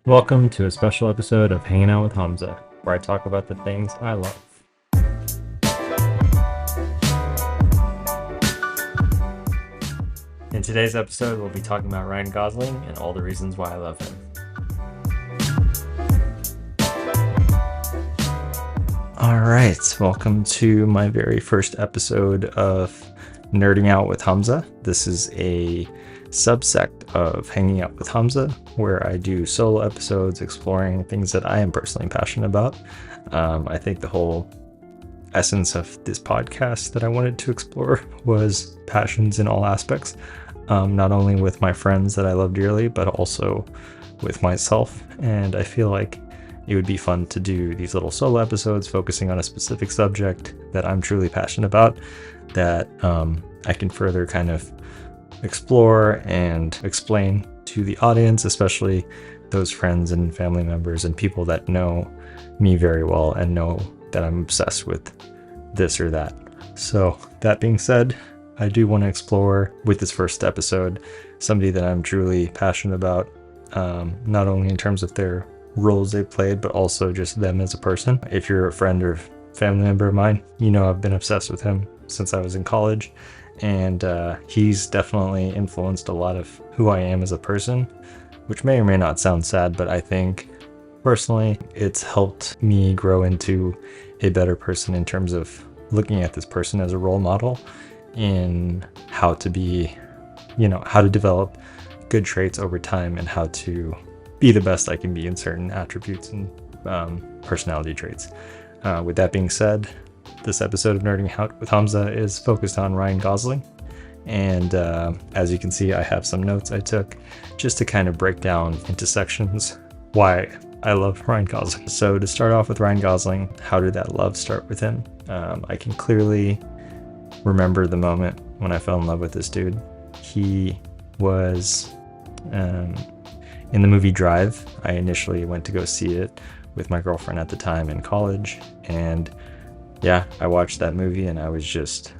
Welcome to a special episode of Hanging Out with Hamza, where I talk about the things I love. In today's episode, we'll be talking about Ryan Gosling and all the reasons why I love him. All right, welcome to my very first episode of Nerding Out with Hamza. This is a subsect of Hanging Out with Hamza, where I do solo episodes exploring things that I am personally passionate about. I think the whole essence of this podcast that I wanted to explore was passions in all aspects, not only with my friends that I love dearly, but also with myself. And I feel like it would be fun to do these little solo episodes focusing on a specific subject that I'm truly passionate about, that I can further kind of explore and explain to the audience, especially those friends and family members and people that know me very well and know that I'm obsessed with this or that. So that being said, I do want to explore with this first episode somebody that I'm truly passionate about, not only in terms of their roles they played, but also just them as a person. If you're a friend or family member of mine, you know I've been obsessed with him since I was in college, and he's definitely influenced a lot of who I am as a person, which may or may not sound sad, but I think personally it's helped me grow into a better person in terms of looking at this person as a role model in how to be, how to develop good traits over time and how to be the best I can be in certain attributes and personality traits. With that being said, this episode of Nerding Out with Hamza is focused on Ryan Gosling. And as you can see, I have some notes I took just to kind of break down into sections why I love Ryan Gosling. So to start off with Ryan Gosling, how did that love start with him? I can clearly remember the moment when I fell in love with this dude. He was in the movie Drive. I initially went to go see it with my girlfriend at the time in college, and yeah, I watched that movie and I was just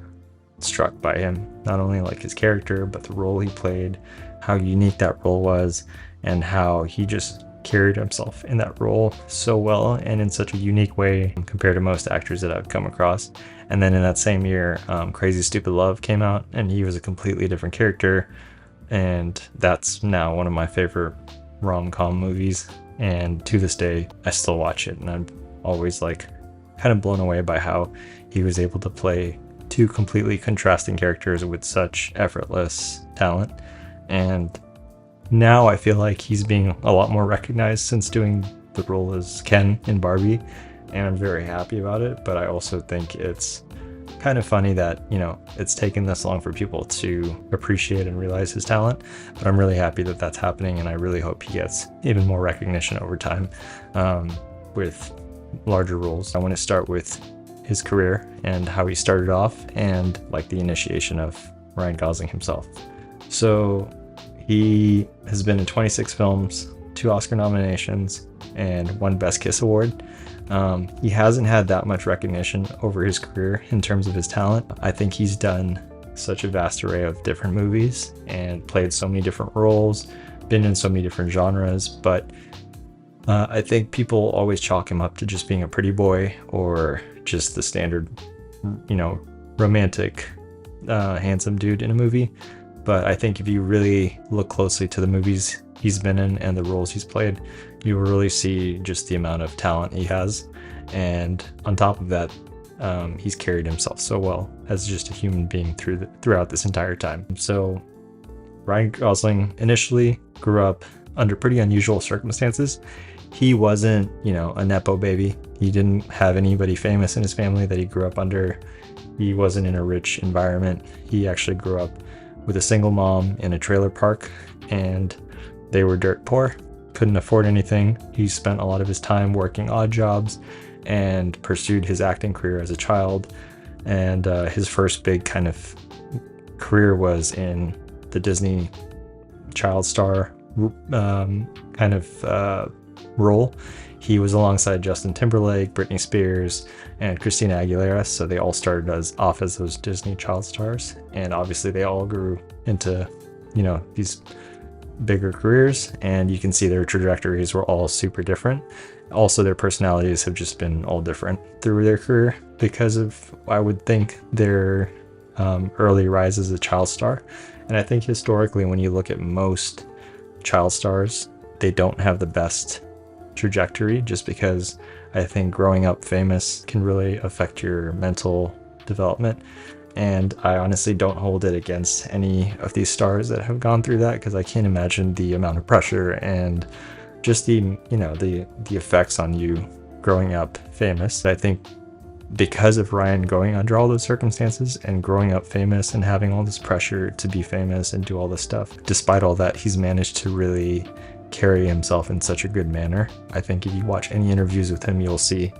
struck by him. Not only like his character, but the role he played, how unique that role was, and how he just carried himself in that role so well and in such a unique way compared to most actors that I've come across. And then in that same year, Crazy Stupid Love came out, and he was a completely different character, and that's now one of my favorite rom-com movies. And to this day, I still watch it, and I'm always like kind of blown away by how he was able to play two completely contrasting characters with such effortless talent. And now I feel like he's being a lot more recognized since doing the role as Ken in Barbie, and I'm very happy about it. But I also think it's kind of funny that, it's taken this long for people to appreciate and realize his talent, but I'm really happy that that's happening, and I really hope he gets even more recognition over time with larger roles. I want to start with his career and how he started off, and like the initiation of Ryan Gosling himself. So he has been in 26 films, 2 Oscar nominations, and 1 Best Kiss award. He hasn't had that much recognition over his career in terms of his talent. I think he's done such a vast array of different movies and played so many different roles, been in so many different genres, but I think people always chalk him up to just being a pretty boy or just the standard, romantic, handsome dude in a movie. But I think if you really look closely to the movies he's been in and the roles he's played, you will really see just the amount of talent he has. And on top of that, he's carried himself so well as just a human being throughout this entire time. So Ryan Gosling initially grew up under pretty unusual circumstances. He wasn't, a Nepo baby. He didn't have anybody famous in his family that he grew up under. He wasn't in a rich environment. He actually grew up with a single mom in a trailer park, and they were dirt poor, couldn't afford anything. He spent a lot of his time working odd jobs and pursued his acting career as a child. And his first big kind of career was in the Disney child star role. He was alongside Justin Timberlake, Britney Spears, and Christina Aguilera, so they all started off as those Disney child stars, and obviously they all grew into, these bigger careers, and you can see their trajectories were all super different. Also, their personalities have just been all different through their career because of, I would think, their early rise as a child star. And I think historically, when you look at most child stars, they don't have the best trajectory, just because I think growing up famous can really affect your mental development. And I honestly don't hold it against any of these stars that have gone through that, because I can't imagine the amount of pressure and just the effects on you growing up famous. I think because of Ryan going under all those circumstances and growing up famous and having all this pressure to be famous and do all this stuff, despite all that, he's managed to really carry himself in such a good manner. I think if you watch any interviews with him, you'll see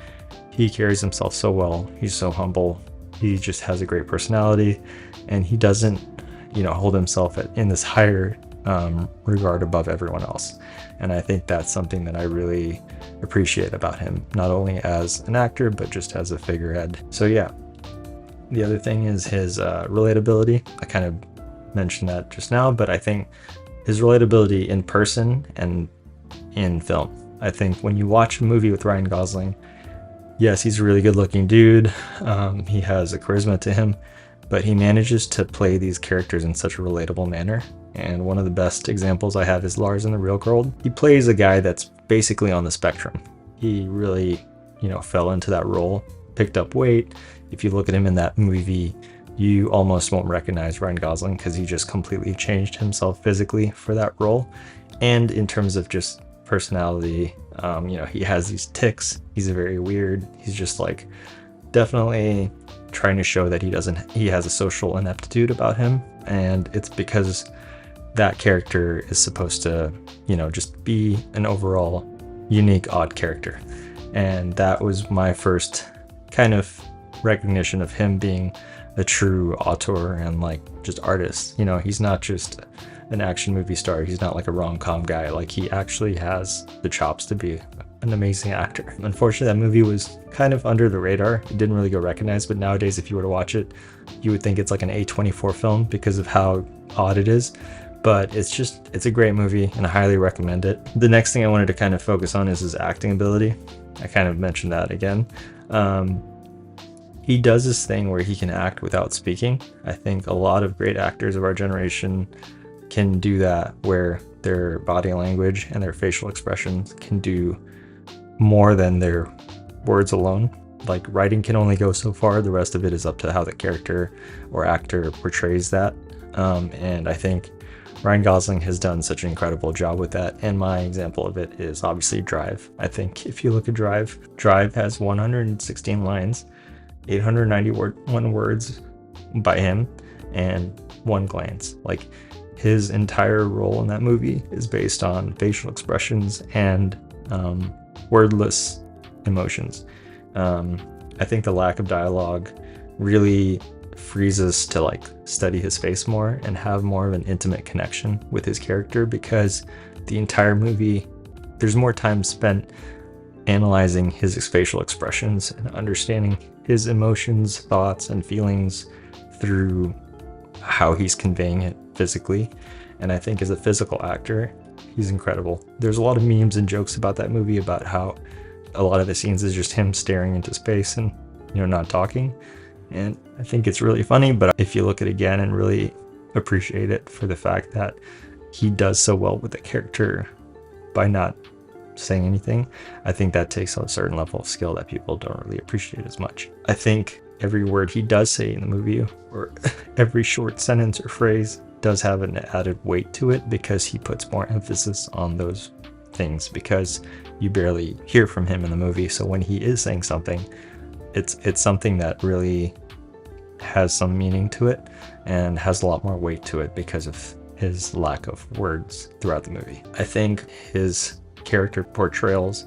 he carries himself so well. He's so humble. He just has a great personality, and he doesn't, hold himself in this higher regard above everyone else. And I think that's something that I really appreciate about him, not only as an actor, but just as a figurehead. So yeah, the other thing is his relatability. I kind of mentioned that just now, but I think his relatability in person and in film. I think when you watch a movie with Ryan Gosling, yes, he's a really good looking dude. He has a charisma to him, but he manages to play these characters in such a relatable manner. And one of the best examples I have is Lars in The Real World. He plays a guy that's basically on the spectrum. He really, fell into that role, picked up weight. If you look at him in that movie, you almost won't recognize Ryan Gosling, because he just completely changed himself physically for that role. And in terms of just personality, he has these tics. He's very weird. He's just like definitely trying to show that he has a social ineptitude about him. And it's because that character is supposed to, just be an overall unique, odd character. And that was my first kind of recognition of him being a true auteur and like just artist. He's not just an action movie star. He's not like a rom-com guy. Like, he actually has the chops to be an amazing actor. Unfortunately, that movie was kind of under the radar. It didn't really go recognized, but nowadays if you were to watch it, you would think it's like an A24 film because of how odd it is. But it's a great movie, and I highly recommend it. The next thing I wanted to kind of focus on is his acting ability. I kind of mentioned that again. He does this thing where he can act without speaking. I think a lot of great actors of our generation can do that, where their body language and their facial expressions can do more than their words alone. Like, writing can only go so far. The rest of it is up to how the character or actor portrays that. And I think Ryan Gosling has done such an incredible job with that. And my example of it is obviously Drive. I think if you look at Drive has 116 lines, 891 words by him, and one glance. Like, his entire role in that movie is based on facial expressions and wordless emotions. I think the lack of dialogue really frees us to like study his face more and have more of an intimate connection with his character, because the entire movie, there's more time spent analyzing his facial expressions and understanding his emotions, thoughts, and feelings through how he's conveying it physically. And I think as a physical actor, he's incredible. There's a lot of memes and jokes about that movie about how a lot of the scenes is just him staring into space and, not talking. And I think it's really funny, but if you look at it again and really appreciate it for the fact that he does so well with the character by not saying anything, I think that takes a certain level of skill that people don't really appreciate as much. I think every word he does say in the movie, or every short sentence or phrase, does have an added weight to it, because he puts more emphasis on those things, because you barely hear from him in the movie. So when he is saying something, it's something that really has some meaning to it and has a lot more weight to it because of his lack of words throughout the movie. I think his character portrayals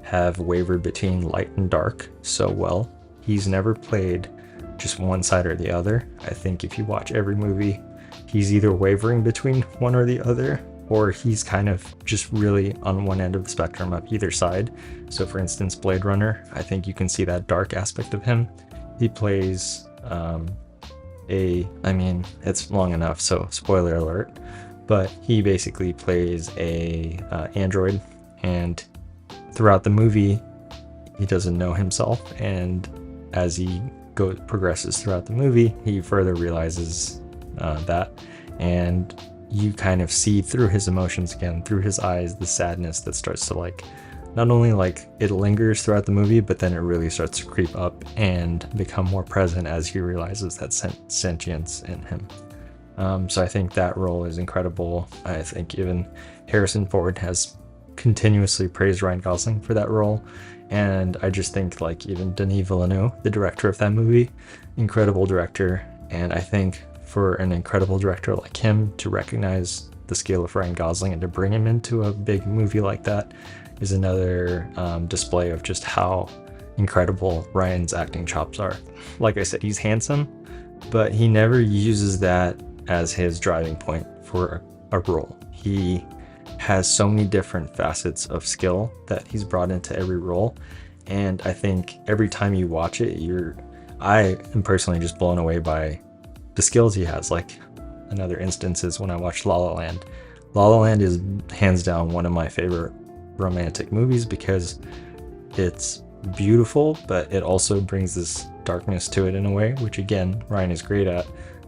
have wavered between light and dark so well. He's never played just one side or the other. I think if you watch every movie, he's either wavering between one or the other, or he's kind of just really on one end of the spectrum of either side. So for instance, Blade Runner, I think you can see that dark aspect of him. He plays it's long enough, so spoiler alert, but he basically plays a android, and throughout the movie he doesn't know himself, and as he progresses throughout the movie, he further realizes that, and you kind of see through his emotions again, through his eyes, the sadness that starts to like, not only like it lingers throughout the movie, but then it really starts to creep up and become more present as he realizes that sentience in him. So I think that role is incredible. I think even Harrison Ford has continuously praised Ryan Gosling for that role, and I just think like even Denis Villeneuve, the director of that movie, incredible director. And I think for an incredible director like him to recognize the scale of Ryan Gosling and to bring him into a big movie like that is another display of just how incredible Ryan's acting chops are. Like I said, he's handsome, but he never uses that as his driving point for a role. He has so many different facets of skill that he's brought into every role, and I think every time you watch it, I am personally just blown away by the skills he has. Like another instance is when I watched La La Land. La La Land is hands down one of my favorite romantic movies because it's beautiful, but it also brings this darkness to it in a way, which again, Ryan is great at,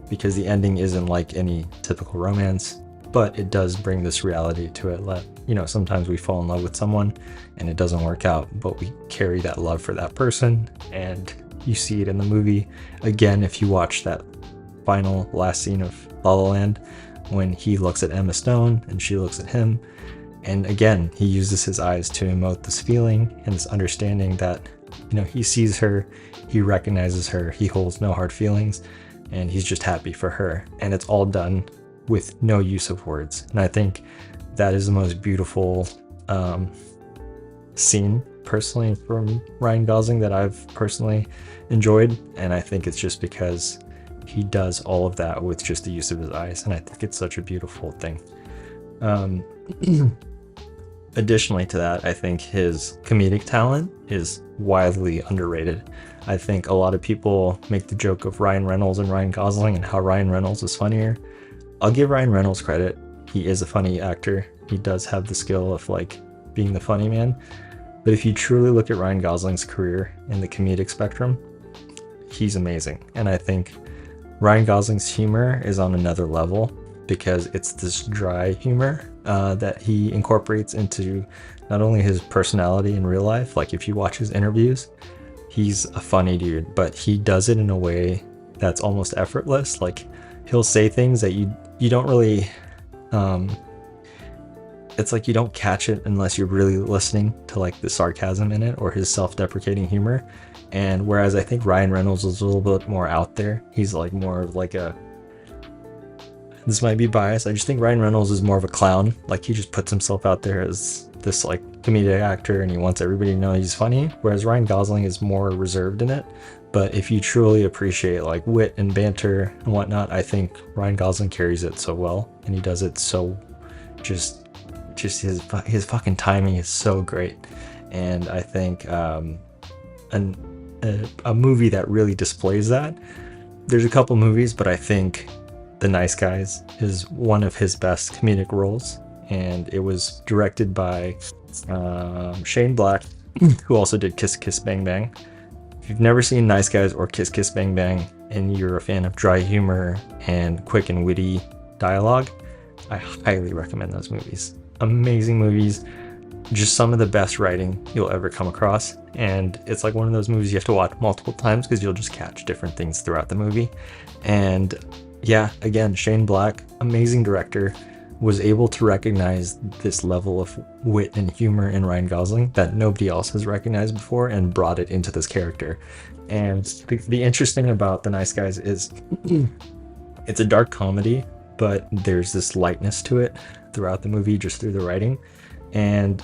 because the ending isn't like any typical romance, but it does bring this reality to it. Sometimes we fall in love with someone and it doesn't work out, but we carry that love for that person, and you see it in the movie. Again, if you watch that final last scene of La La Land, when he looks at Emma Stone and she looks at him, and again, he uses his eyes to emote this feeling and this understanding that, he sees her, he recognizes her, he holds no hard feelings, and he's just happy for her. And it's all done with no use of words. And I think that is the most beautiful scene, personally, from Ryan Gosling that I've personally enjoyed. And I think it's just because he does all of that with just the use of his eyes. And I think it's such a beautiful thing. Additionally to that, I think his comedic talent is wildly underrated. I think a lot of people make the joke of Ryan Reynolds and Ryan Gosling and how Ryan Reynolds is funnier. I'll give Ryan Reynolds credit. He is a funny actor. He does have the skill of like being the funny man. But if you truly look at Ryan Gosling's career in the comedic spectrum, he's amazing. And I think Ryan Gosling's humor is on another level because it's this dry humor that he incorporates into not only his personality in real life. Like if you watch his interviews, he's a funny dude, but he does it in a way that's almost effortless. Like he'll say things that you don't really, it's like you don't catch it unless you're really listening to like the sarcasm in it or his self-deprecating humor. And whereas I think Ryan Reynolds is a little bit more out there, he's like more of like this might be biased, I just think Ryan Reynolds is more of a clown. Like he just puts himself out there as this like comedic actor and he wants everybody to know he's funny, whereas Ryan Gosling is more reserved in it. But if you truly appreciate like wit and banter and whatnot, I think Ryan Gosling carries it so well, and he does it so just his fucking timing is so great. And I think a movie that really displays that, there's a couple movies, but I think The Nice Guys is one of his best comedic roles, and it was directed by Shane Black, who also did Kiss Kiss Bang Bang. If you've never seen Nice Guys or Kiss Kiss Bang Bang and you're a fan of dry humor and quick and witty dialogue, I highly recommend those movies. Amazing movies, just some of the best writing you'll ever come across. And it's like one of those movies you have to watch multiple times because you'll just catch different things throughout the movie. And yeah, again, Shane Black, amazing director, was able to recognize this level of wit and humor in Ryan Gosling that nobody else has recognized before and brought it into this character. And the interesting about The Nice Guys is it's a dark comedy, but there's this lightness to it throughout the movie just through the writing. And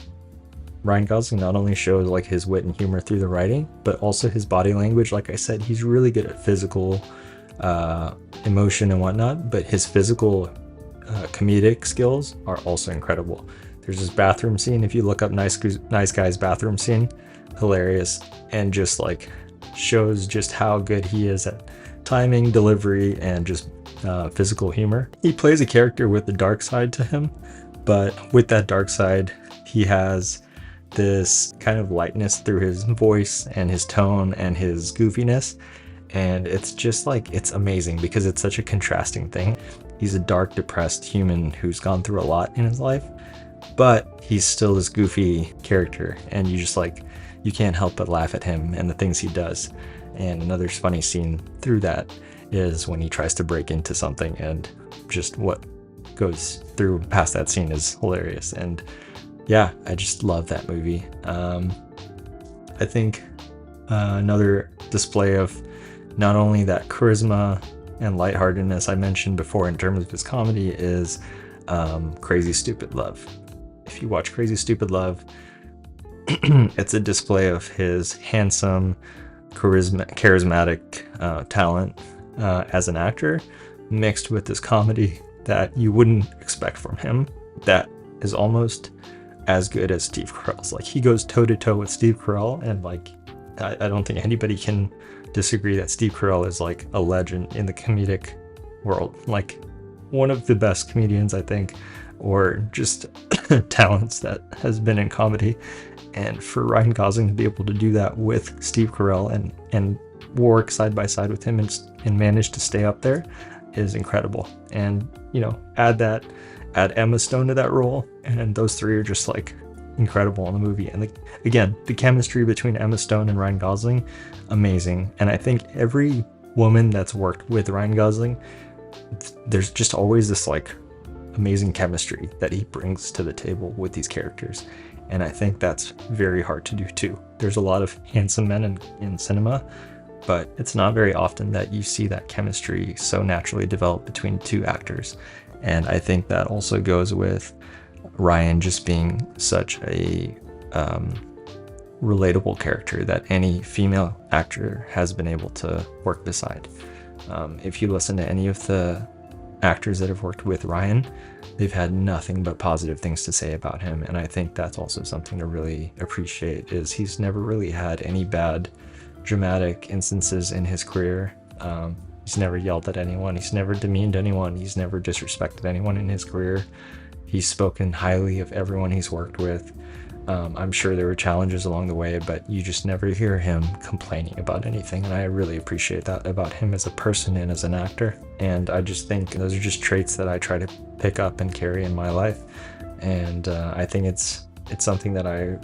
Ryan Gosling not only shows like his wit and humor through the writing, but also his body language. Like I said, he's really good at physical emotion and whatnot, but his physical comedic skills are also incredible. There's this bathroom scene, if you look up Nice Guy's bathroom scene, hilarious, and just like shows just how good he is at timing, delivery, and just physical humor. He plays a character with a dark side to him, but with that dark side, he has this kind of lightness through his voice and his tone and his goofiness. And it's just like, it's amazing because it's such a contrasting thing. He's a dark, depressed human who's gone through a lot in his life, but he's still this goofy character. And you just like, you can't help but laugh at him and the things he does. And another funny scene through that is when he tries to break into something, and just what goes through past that scene is hilarious. And yeah, I just love that movie. I think another display of not only that charisma and lightheartedness I mentioned before in terms of his comedy is Crazy Stupid Love. If you watch Crazy Stupid Love, it's a display of his handsome, charismatic talent as an actor, mixed with this comedy that you wouldn't expect from him, that is almost as good as Steve Carell's. Like, he goes toe to toe with Steve Carell, and like I don't think anybody can disagree that Steve Carell is like a legend in the comedic world, like one of the best comedians, I think, or just talents that has been in comedy. And for Ryan Gosling to be able to do that with Steve Carell and work side by side with him and manage to stay up there is incredible. And, you know, add Emma Stone to that role, and those three are just like incredible in the movie. And again, the chemistry between Emma Stone and Ryan Gosling, amazing. And I think every woman that's worked with Ryan Gosling, there's just always this like amazing chemistry that he brings to the table with these characters. And I think that's very hard to do too. There's a lot of handsome men in cinema, but it's not very often that you see that chemistry so naturally develop between two actors. And I think that also goes with Ryan just being such a relatable character that any female actor has been able to work beside. If you listen to any of the actors that have worked with Ryan, they've had nothing but positive things to say about him. And I think that's also something to really appreciate, is he's never really had any bad dramatic instances in his career. He's never yelled at anyone. He's never demeaned anyone. He's never disrespected anyone in his career. He's spoken highly of everyone he's worked with. I'm sure there were challenges along the way, but you just never hear him complaining about anything. And I really appreciate that about him as a person and as an actor. And I just think those are just traits that I try to pick up and carry in my life. And I think it's something that I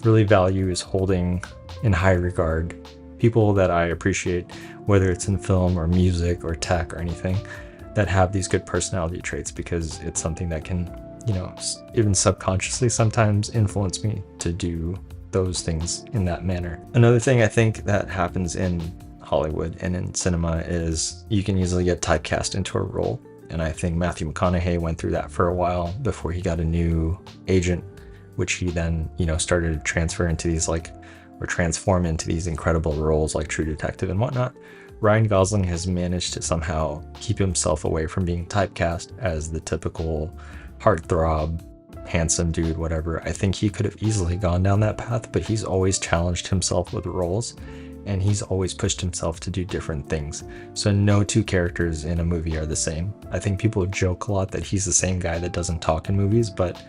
really value, is holding in high regard people that I appreciate, whether it's in film or music or tech or anything, that have these good personality traits, because it's something that can, you know, even subconsciously sometimes influence me to do those things in that manner. Another thing I think that happens in Hollywood and in cinema is you can easily get typecast into a role. And I think Matthew McConaughey went through that for a while before he got a new agent, which he then, you know, started to transfer into these transform into these incredible roles like True Detective and whatnot. Ryan Gosling has managed to somehow keep himself away from being typecast as the typical heartthrob, handsome dude, whatever. I think he could have easily gone down that path, but he's always challenged himself with roles, and he's always pushed himself to do different things. So no two characters in a movie are the same. I think people joke a lot that he's the same guy that doesn't talk in movies, but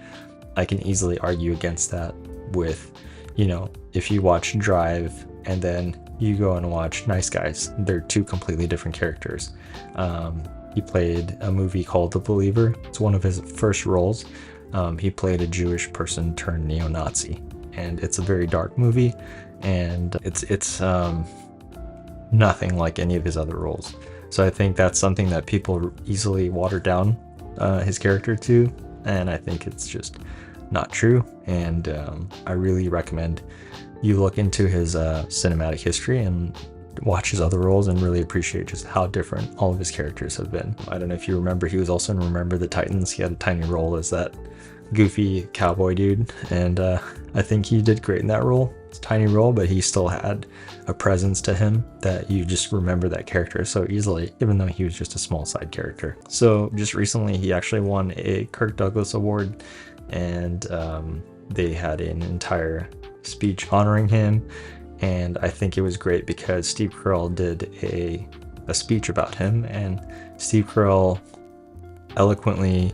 I can easily argue against that with, you know, if you watch Drive and then you go and watch Nice Guys, they're two completely different characters. He played a movie called The Believer. It's one of his first roles. He played a Jewish person turned neo-Nazi, and it's a very dark movie, and it's nothing like any of his other roles. So I think that's something that people easily water down his character to, and I think it's just not true. And I really recommend you look into his cinematic history and watch his other roles and really appreciate just how different all of his characters have been. I don't know if you remember, he was also in Remember the Titans. He had a tiny role as that goofy cowboy dude, and I think he did great in that role. It's a tiny role, but he still had a presence to him that you just remember that character so easily, even though he was just a small side character. So just recently he actually won a Kirk Douglas Award, and they had an entire speech honoring him. And I think it was great because Steve Carell did a a speech about him, and Steve Carell eloquently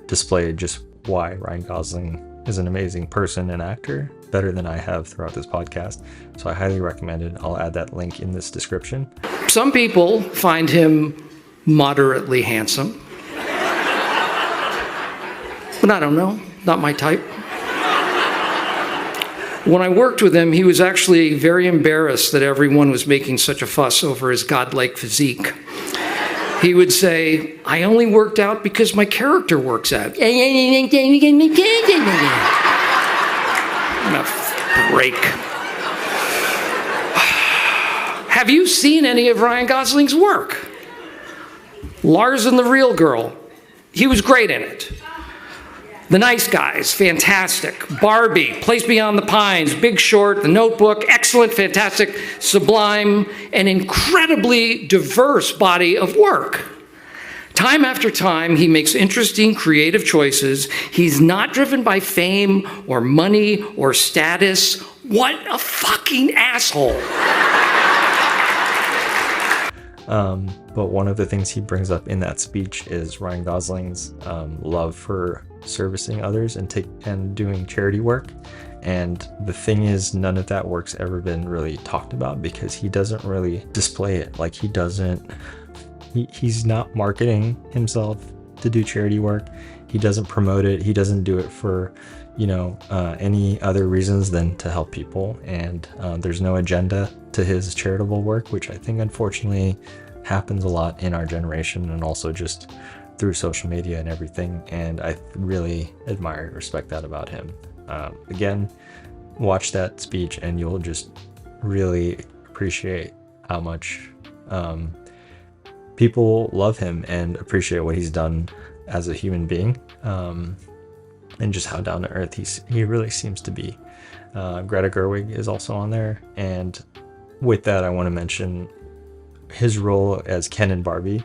displayed just why Ryan Gosling is an amazing person and actor, better than I have throughout this podcast. So I highly recommend it. I'll add that link in this description. Some people find him moderately handsome, but I don't know, not my type. When I worked with him, he was actually very embarrassed that everyone was making such a fuss over his godlike physique. He would say, "I only worked out because my character works out." Break. Have you seen any of Ryan Gosling's work? Lars and the Real Girl. He was great in it. The Nice Guys, fantastic. Barbie, Place Beyond the Pines, Big Short, The Notebook, excellent, fantastic, sublime, and incredibly diverse body of work. Time after time, he makes interesting, creative choices. He's not driven by fame or money or status. What a fucking asshole. But one of the things he brings up in that speech is Ryan Gosling's love for servicing others and doing charity work. And the thing is, none of that work's ever been really talked about because he doesn't really display it. Like he's not marketing himself to do charity work. He doesn't promote it. He doesn't do it for, any other reasons than to help people. And there's no agenda to his charitable work, which I think unfortunately happens a lot in our generation and also just through social media and everything. And I really admire and respect that about him. Again, watch that speech and you'll just really appreciate how much people love him and appreciate what he's done as a human being, and just how down to earth he really seems to be. Greta Gerwig is also on there, and with that I want to mention his role as Ken in Barbie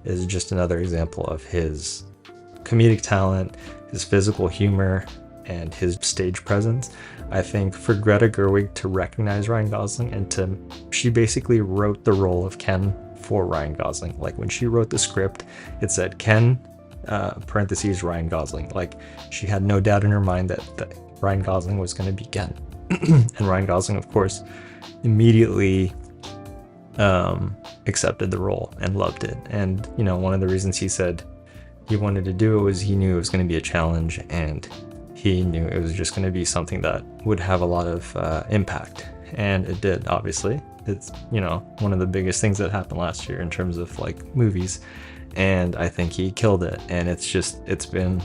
is just another example of his comedic talent, his physical humor, and his stage presence. I think for Greta Gerwig to recognize Ryan Gosling and she basically wrote the role of Ken for Ryan Gosling. Like when she wrote the script, it said Ken, parentheses Ryan Gosling. Like she had no doubt in her mind that Ryan Gosling was going to be Ken. And Ryan Gosling, of course, immediately accepted the role and loved it. And one of the reasons he said he wanted to do it was he knew it was going to be a challenge, and he knew it was just going to be something that would have a lot of impact, and it did. Obviously, it's one of the biggest things that happened last year in terms of like movies, and I think he killed it. And it's been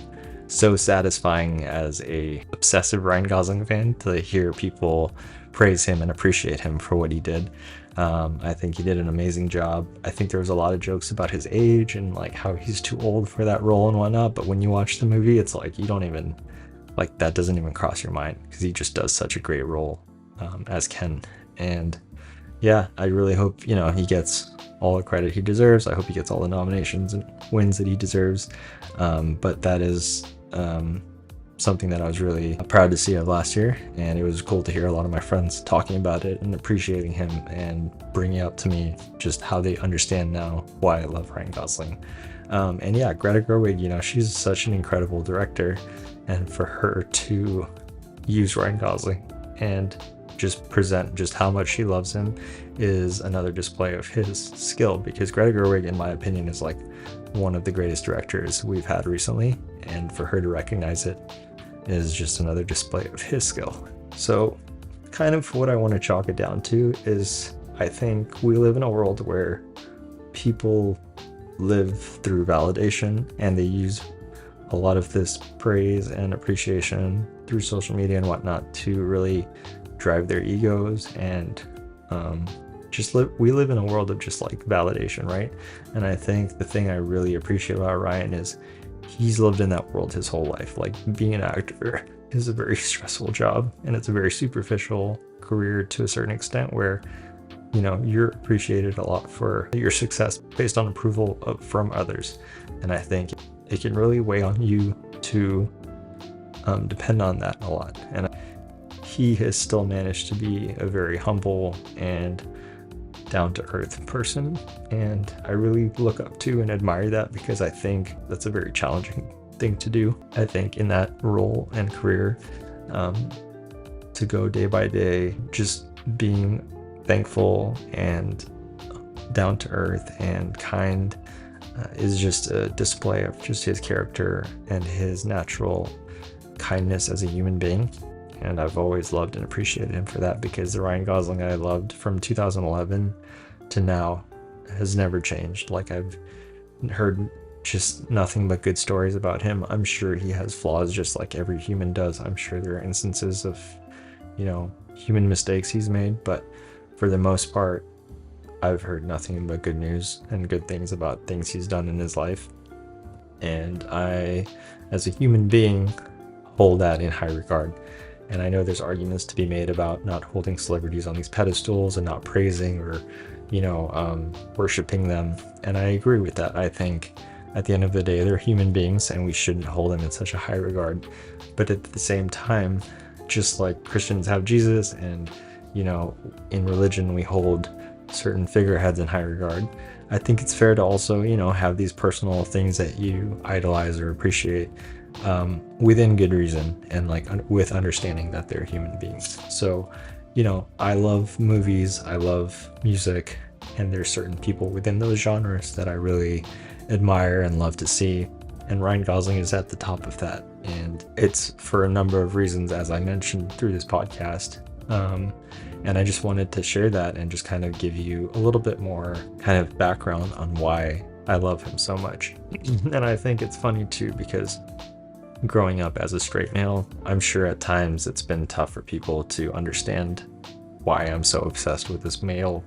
so satisfying as a obsessive Ryan Gosling fan to hear people praise him and appreciate him for what he did. I think he did an amazing job. I think there was a lot of jokes about his age and like how he's too old for that role and whatnot, but when you watch the movie, it's like you don't even like that doesn't even cross your mind because he just does such a great role as Ken. And yeah, I really hope he gets all the credit he deserves. I hope he gets all the nominations and wins that he deserves. But that is something that I was really proud to see of last year, and it was cool to hear a lot of my friends talking about it and appreciating him and bringing up to me just how they understand now why I love Ryan Gosling. And yeah, Greta Gerwig, she's such an incredible director, and for her to use Ryan Gosling and just present just how much she loves him is another display of his skill, because Greta Gerwig, in my opinion, is like one of the greatest directors we've had recently, and for her to recognize it is just another display of his skill. So kind of what I want to chalk it down to is I think we live in a world where people live through validation, and they use a lot of this praise and appreciation through social media and whatnot to really drive their egos and we live in a world of just like validation, right? And I think the thing I really appreciate about Ryan is he's lived in that world his whole life. Like being an actor is a very stressful job, and it's a very superficial career to a certain extent where you're appreciated a lot for your success based on approval from others. And I think it can really weigh on you to depend on that a lot. And he has still managed to be a very humble and down-to-earth person, and I really look up to and admire that, because I think that's a very challenging thing to do. I think in that role and career, to go day by day just being thankful and down to earth and kind is just a display of just his character and his natural kindness as a human being. And I've always loved and appreciated him for that, because the Ryan Gosling I loved from 2011 to now has never changed. Like, I've heard just nothing but good stories about him. I'm sure he has flaws just like every human does. I'm sure there are instances of, human mistakes he's made, but for the most part, I've heard nothing but good news and good things about things he's done in his life. And I, as a human being, hold that in high regard. And I know there's arguments to be made about not holding celebrities on these pedestals and not praising or, worshiping them. And I agree with that. I think at the end of the day, they're human beings and we shouldn't hold them in such a high regard. But at the same time, just like Christians have Jesus and, in religion we hold certain figureheads in high regard, I think it's fair to also, have these personal things that you idolize or appreciate within good reason and with understanding that they're human beings. So, I love movies, I love music, and there's certain people within those genres that I really admire and love to see. And Ryan Gosling is at the top of that. And it's for a number of reasons, as I mentioned through this podcast. And I just wanted to share that and just kind of give you a little bit more kind of background on why I love him so much. And I think it's funny too, because growing up as a straight male, I'm sure at times it's been tough for people to understand why I'm so obsessed with this male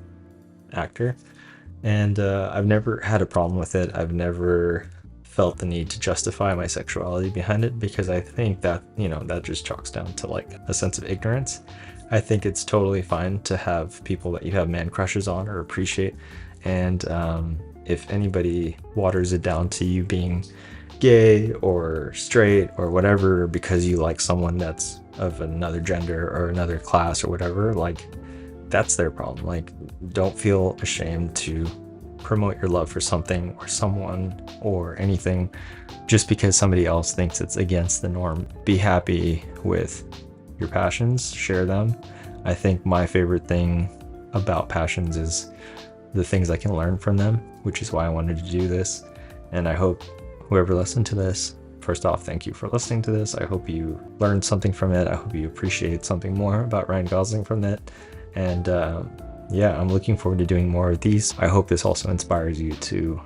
actor. And I've never had a problem with it. I've never felt the need to justify my sexuality behind it, because I think that, that just chalks down to like a sense of ignorance. I think it's totally fine to have people that you have man crushes on or appreciate. And if anybody waters it down to you being gay or straight or whatever because you like someone that's of another gender or another class or whatever, like, that's their problem. Like, don't feel ashamed to promote your love for something or someone or anything just because somebody else thinks it's against the norm. Be happy with your passions, share them. I think my favorite thing about passions is the things I can learn from them, which is why I wanted to do this. And I hope whoever listened to this, first off, thank you for listening to this. I hope you learned something from it. I hope you appreciate something more about Ryan Gosling from it. And I'm looking forward to doing more of these. I hope this also inspires you to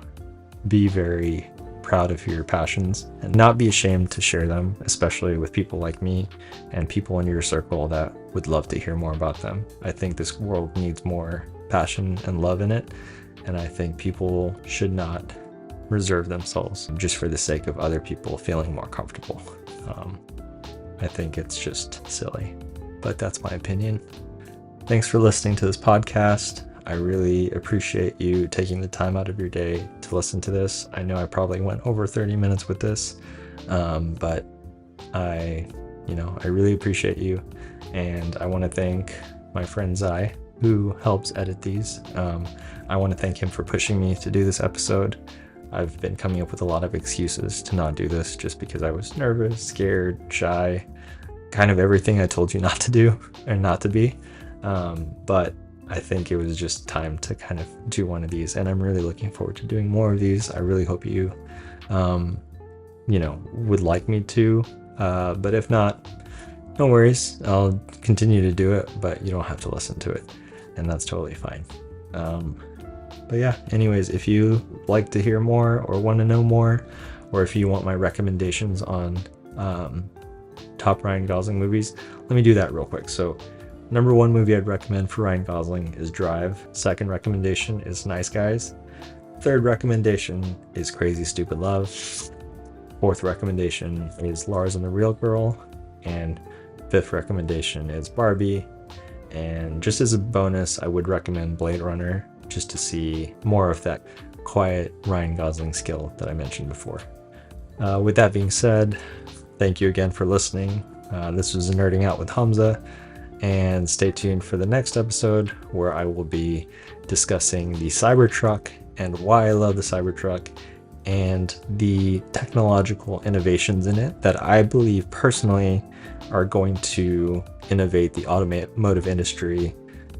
be very proud of your passions and not be ashamed to share them, especially with people like me and people in your circle that would love to hear more about them. I think this world needs more passion and love in it, and I think people should not reserve themselves just for the sake of other people feeling more comfortable. I think it's just silly, but that's my opinion. Thanks for listening to this podcast. I really appreciate you taking the time out of your day to listen to this. I know I probably went over 30 minutes with this, but I really appreciate you. And I want to thank my friend Zai, who helps edit these. I want to thank him for pushing me to do this episode. I've been coming up with a lot of excuses to not do this just because I was nervous, scared, shy, kind of everything I told you not to do and not to be. But I think it was just time to kind of do one of these, and I'm really looking forward to doing more of these. I really hope you, would like me to, but if not, no worries. I'll continue to do it, but you don't have to listen to it, and that's totally fine. But yeah, anyways, if you like to hear more or want to know more, or if you want my recommendations on top Ryan Gosling movies, let me do that real quick. So number one movie I'd recommend for Ryan Gosling is Drive. Second recommendation is Nice Guys. Third recommendation is Crazy Stupid Love. Fourth recommendation is Lars and the Real Girl. And fifth recommendation is Barbie. And just as a bonus, I would recommend Blade Runner, just to see more of that quiet Ryan Gosling skill that I mentioned before. With that being said, thank you again for listening. This was Nerding Out with Hamza. And stay tuned for the next episode where I will be discussing the Cybertruck and why I love the Cybertruck and the technological innovations in it that I believe personally are going to innovate the automotive industry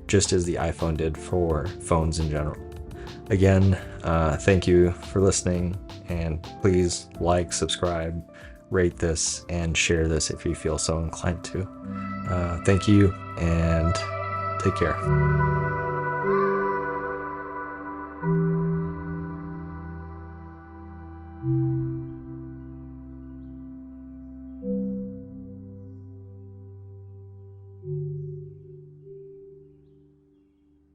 just as the iPhone did for phones in general. Again, thank you for listening, and please like, subscribe, rate this, and share this if you feel so inclined to. Thank you, and take care.